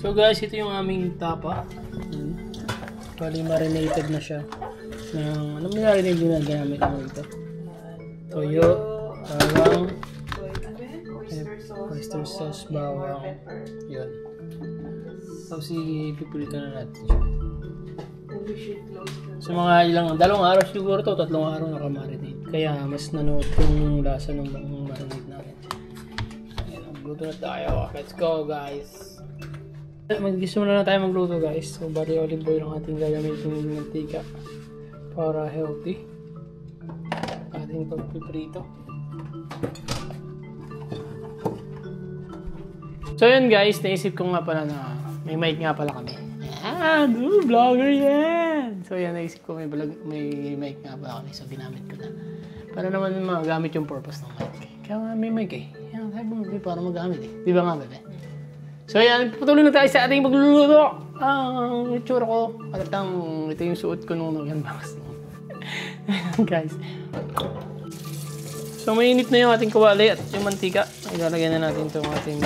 So guys, ito yung aming tapa. Bali marinated na siya. Ano marinate yung nagamit mo ito? Toyo, bawang, oyster sauce, bawang. Yun. Tapos ipiprito na natin siya. So mga dalawang araw siguro to, 3 araw nakamarinate. Kaya mas nanood yung lasa ng marinate natin. Ayan, magluto na tayo. Let's go guys! Mag-simula na tayo magluto guys. So bali olive oil ang ating gagamitin ng mantika para healthy. Ating pagpiprito. So yun guys, naisip ko nga pala na may mic nga pala kami. Vlogger yan! So yan, naisip ko may mic nga pala kami. So ginamit ko na. Para naman magamit yung purpose ng mic. Kaya nga may mic eh. Yan, sabi mo para magamit eh. Di ba nga bebe? So yan, patuloy na tayo sa ating pagluluto. Ang itsura ko. Alatang ito yung suot ko nung nag-unbox. Guys. So mainit na yung ating kawali at yung mantika. Ilalagay na natin itong ating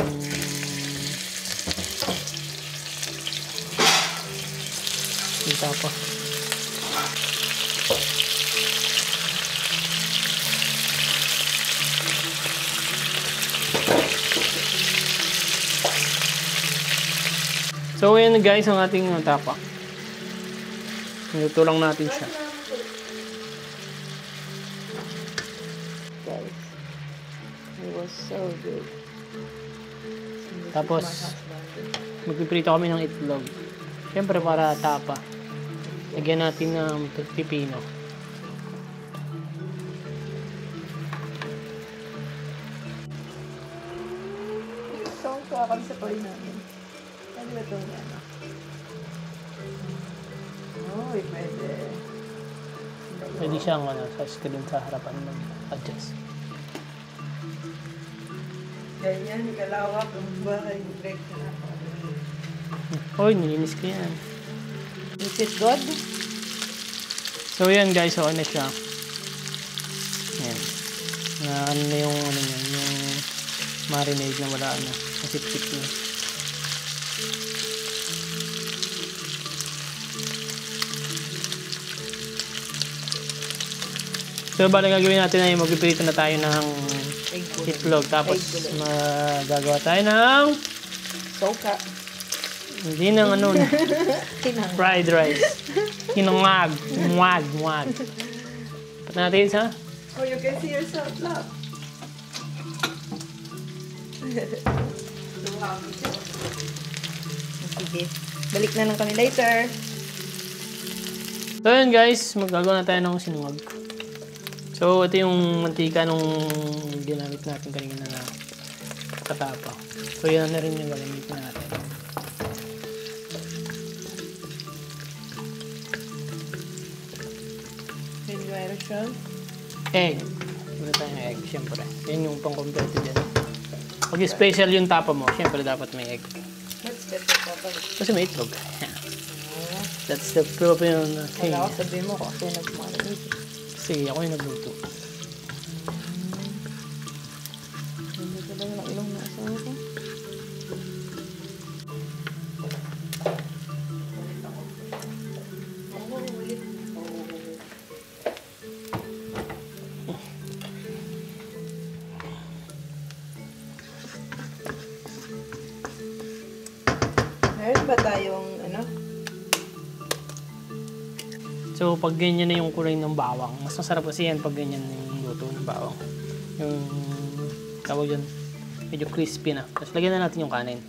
tapa. So ayan guys ang ating tapa. Niluto lang natin siya. Guys, it was so good. Tapos magpiprito kami ng itlog. Siyempre para tapa. Lagyan natin ng pipino. So, kakabsapay namin. Ano ba itong yan? Oh, pwede. Pwede siyang sa screen sa harapan mag-adjust. Ganyan, kalawak ang bahay. Break na ako. Hoy, nilinis ko yan. Is it good? So yan guys, so ano siya. Yan. Ano na yung ano yan, yung marinade na wala na. Masip-sip na. So bali gagawin natin ay magpiprito na tayo ng itlog. Tapos magagawa tayo ng Soka. hindi nang ano na. Fried rice. Hinangag. Mwag. Pat natin sa? Oh, you can see yourself, love. Sige. Balik na lang kami later. So yun guys, magagawa na tayo ng sinungag. So ito yung mantika nung ginamit natin kanina na katapa. So yan na rin yung gagamitin natin. Egg. Wala tayong egg, syempre. Yan yung pang-completo dyan. Pag special yung tapa mo, syempre dapat may egg. What's better, Papa? Kasi may itlog. That's the Filipino thing. Wala ako sabihin mo kasi nagmamalit. Kasi ako yung nagluto. Hindi ko lang ng ilong na asawa ko. Meron ba tayong ano? So, pag ganyan na yung kulay ng bawang, mas masarap kasi yan pag ganyan yung luto ng bawang. Yung tawag yun, medyo crispy na. Tapos lagyan na natin yung kanin.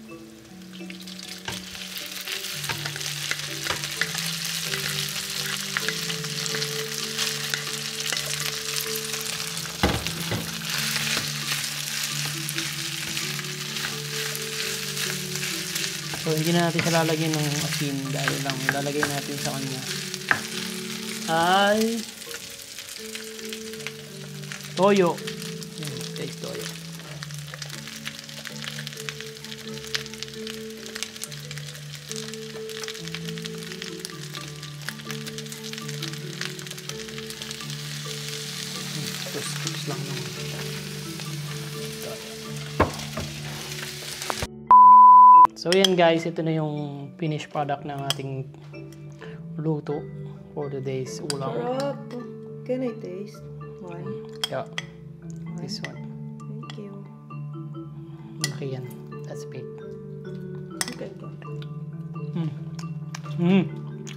So, hindi na natin siya lalagyan ng asin dahil lang lalagay natin sa kanya ay toyo. Guys, toyo. Scoops lang naman. So So yan guys, ito na yung finished product ng ating luto for today's ulam. Sarap. Can I taste one? Yeah. This one. Thank you. Okay yan. Let's bake. Okay.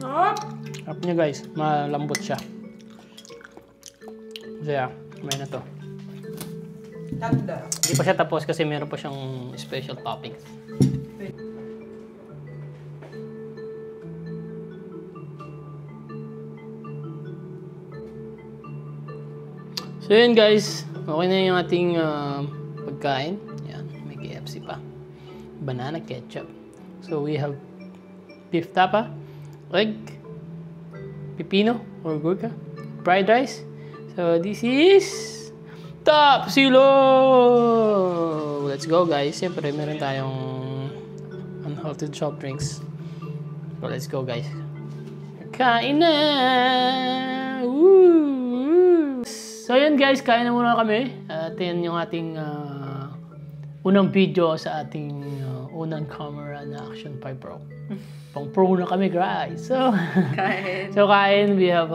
Sarap niya guys. Malambot siya. So yeah, may na to. Tanda. Hindi pa siya tapos kasi meron pa siyang special toppings. So yun guys, okay na yung ating pagkain. Yan, may KFC pa. Banana ketchup. So we have beef tapa, egg, pipino or gurka, fried rice. So this is Top Silo! Let's go guys. Siyempre meron tayong unhalted soft drinks. So let's go guys. Kain na! Woo! So yun guys, kain na muna kami. At yan yung ating unang video sa ating unang camera na Action 5 Pro. Pang pro na kami guys. So kain. We have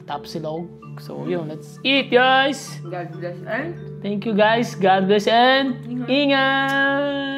Top Silog. So yun, let's eat guys. God bless and Thank you guys. God bless and ingat!